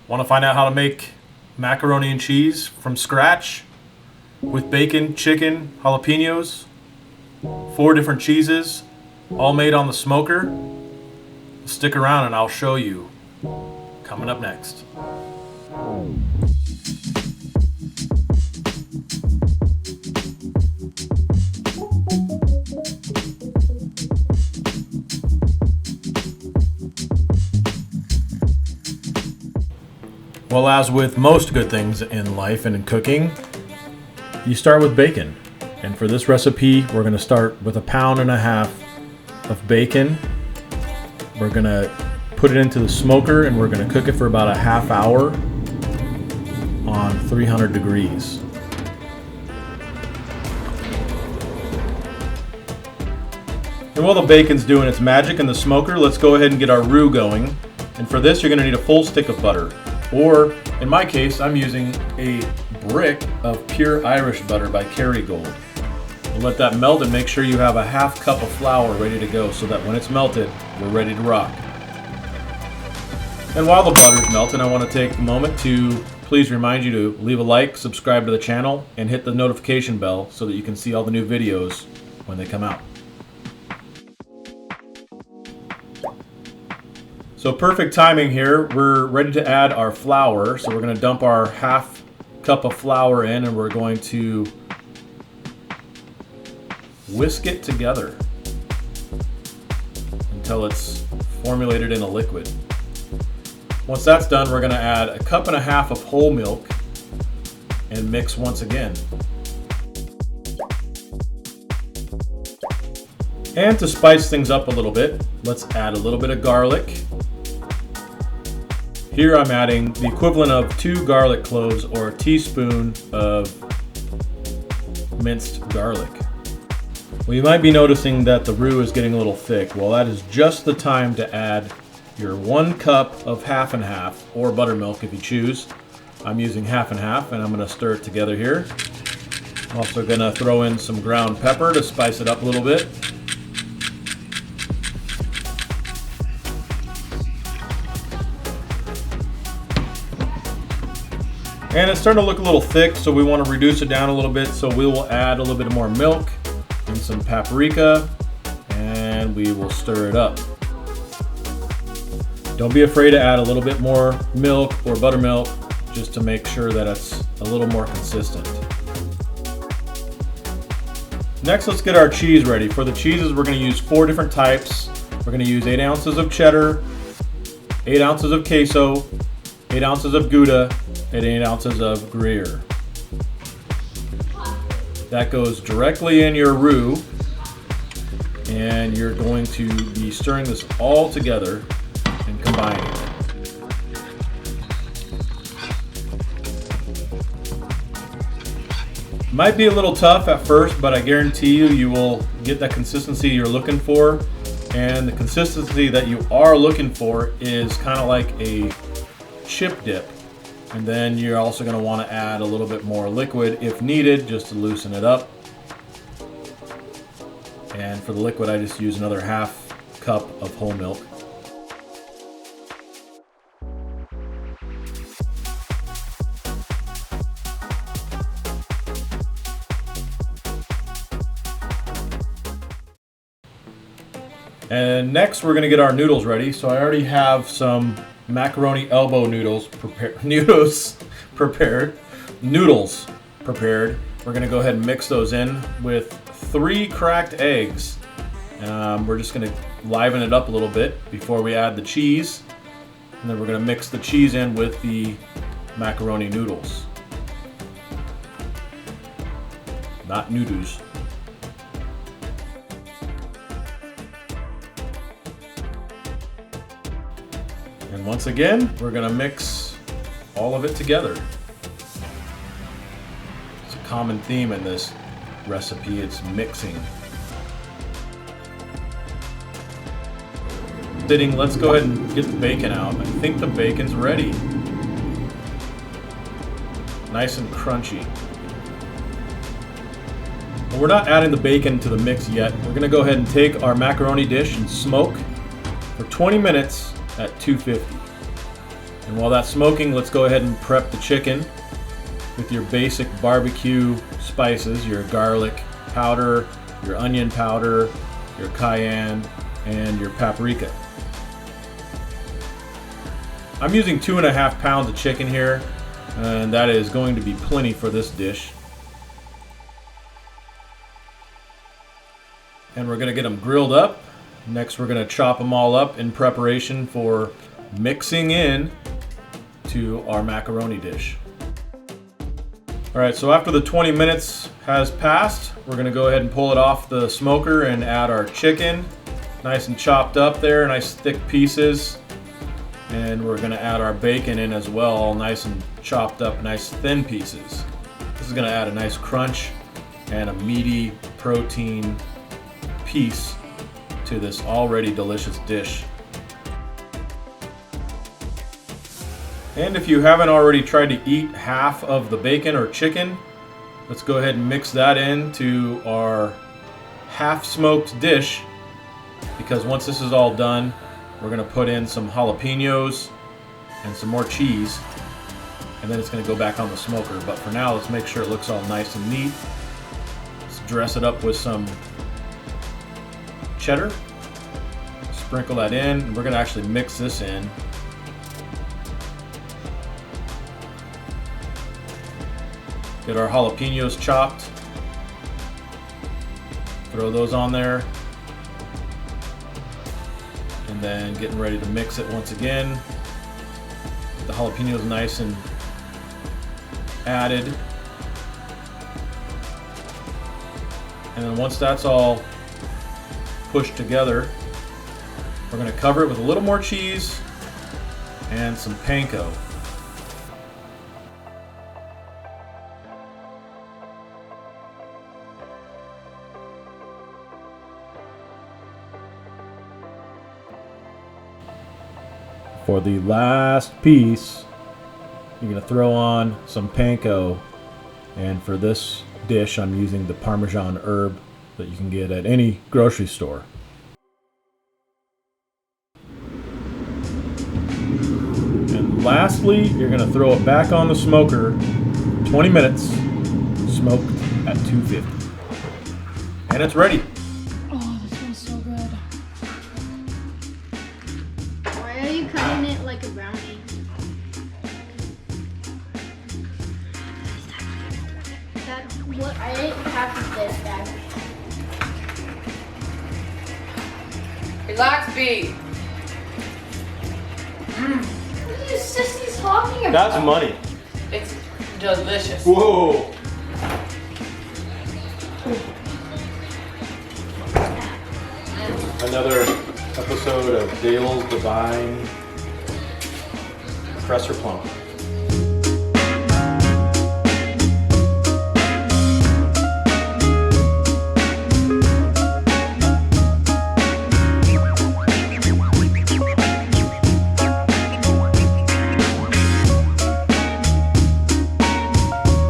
Want to find out how to make macaroni and cheese from scratch with bacon, chicken, jalapenos, 4 different cheeses, all made on the smoker? Stick around and I'll show you. Coming up next. Well, as with most good things in life and in cooking, you start with bacon. And for this recipe, we're going to start with 1.5 pounds of bacon. We're going to put it into the smoker and we're going to cook it for about a half hour on 300 degrees. And while the bacon's doing its magic in the smoker, let's go ahead and get our roux going. And for this, you're going to need a full stick of butter. Or, in my case, I'm using a brick of pure Irish butter by Kerrygold. We'll let that melt and make sure you have a 1/2 cup of flour ready to go so that when it's melted, we're ready to rock. And while the butter's melting, I want to take a moment to please remind you to leave a like, subscribe to the channel, and hit the notification bell so that you can see all the new videos when they come out. So perfect timing here. We're ready to add our flour. So we're going to dump our 1/2 cup of flour in and we're going to whisk it together until it's formulated in a liquid. Once that's done, we're going to add 1.5 cups of whole milk and mix once again. And to spice things up a little bit, let's add a little bit of garlic. Here I'm adding the equivalent of 2 garlic cloves or a teaspoon of minced garlic. Well, you might be noticing that the roux is getting a little thick. Well, that is just the time to add your 1 cup of 50/50 or buttermilk if you choose. I'm using 50/50 and I'm going to stir it together here. I'm also going to throw in some ground pepper to spice it up a little bit. And it's starting to look a little thick, so we want to reduce it down a little bit. So we will add a little bit more milk and some paprika, and we will stir it up. Don't be afraid to add a little bit more milk or buttermilk just to make sure that it's a little more consistent. Next, let's get our cheese ready. For the cheeses, we're going to use 4 different types. We're going to use 8 ounces of cheddar, 8 ounces of queso, 8 ounces of Gouda, and 8 ounces of Gruyere. That goes directly in your roux, and you're going to be stirring this all together and combining it. Might be a little tough at first, but I guarantee you will get that consistency you're looking for. And the consistency that you are looking for is kind of like a chip dip. And then you're also going to want to add a little bit more liquid if needed, just to loosen it up. And for the liquid, I just use another 1/2 cup of whole milk. And next, we're going to get our noodles ready. So I already have some macaroni elbow noodles prepared. We're going to go ahead and mix those in with 3 cracked eggs. We're just going to liven it up a little bit before we add the cheese. And then we're going to mix the cheese in with the macaroni noodles. Not noodles. And once again, we're going to mix all of it together. It's a common theme in this recipe, it's mixing. Let's go ahead and get the bacon out. I think the bacon's ready. Nice and crunchy. But we're not adding the bacon to the mix yet. We're going to go ahead and take our macaroni dish and smoke for 20 minutes at 250. And while that's smoking, let's go ahead and prep the chicken with your basic barbecue spices, your garlic powder, your onion powder, your cayenne, and your paprika. I'm using 2.5 pounds of chicken here, and that is going to be plenty for this dish. And we're going to get them grilled up. Next, we're going to chop them all up in preparation for mixing in to our macaroni dish. All right, so after the 20 minutes has passed, we're going to go ahead and pull it off the smoker and add our chicken. Nice and chopped up there, nice thick pieces. And we're going to add our bacon in as well, all nice and chopped up, nice thin pieces. This is going to add a nice crunch and a meaty protein piece to this already delicious dish. And if you haven't already tried to eat half of the bacon or chicken, let's go ahead and mix that into our half smoked dish, because once this is all done, we're going to put in some jalapenos and some more cheese, and then it's going to go back on the smoker. But for now, let's make sure it looks all nice and neat. Let's dress it up with some cheddar. Sprinkle that in. We're going to actually mix this in. Get our jalapenos chopped. Throw those on there. And then getting ready to mix it once again. Get the jalapenos nice and added. And then once that's all pushed together, we're going to cover it with a little more cheese and some panko. For the last piece, you're going to throw on some panko, and for this dish I'm using the Parmesan herb that you can get at any grocery store. And lastly, you're going to throw it back on the smoker, 20 minutes, smoked at 250. And it's ready. Oh, that smells so good. Why are you cutting it like a brownie? Dad, what? I ate half of this, Dad. Relax, B. What are you sissies talking about? That's money. It's delicious. Whoa. Another episode of Dale's Divine Presser Plum.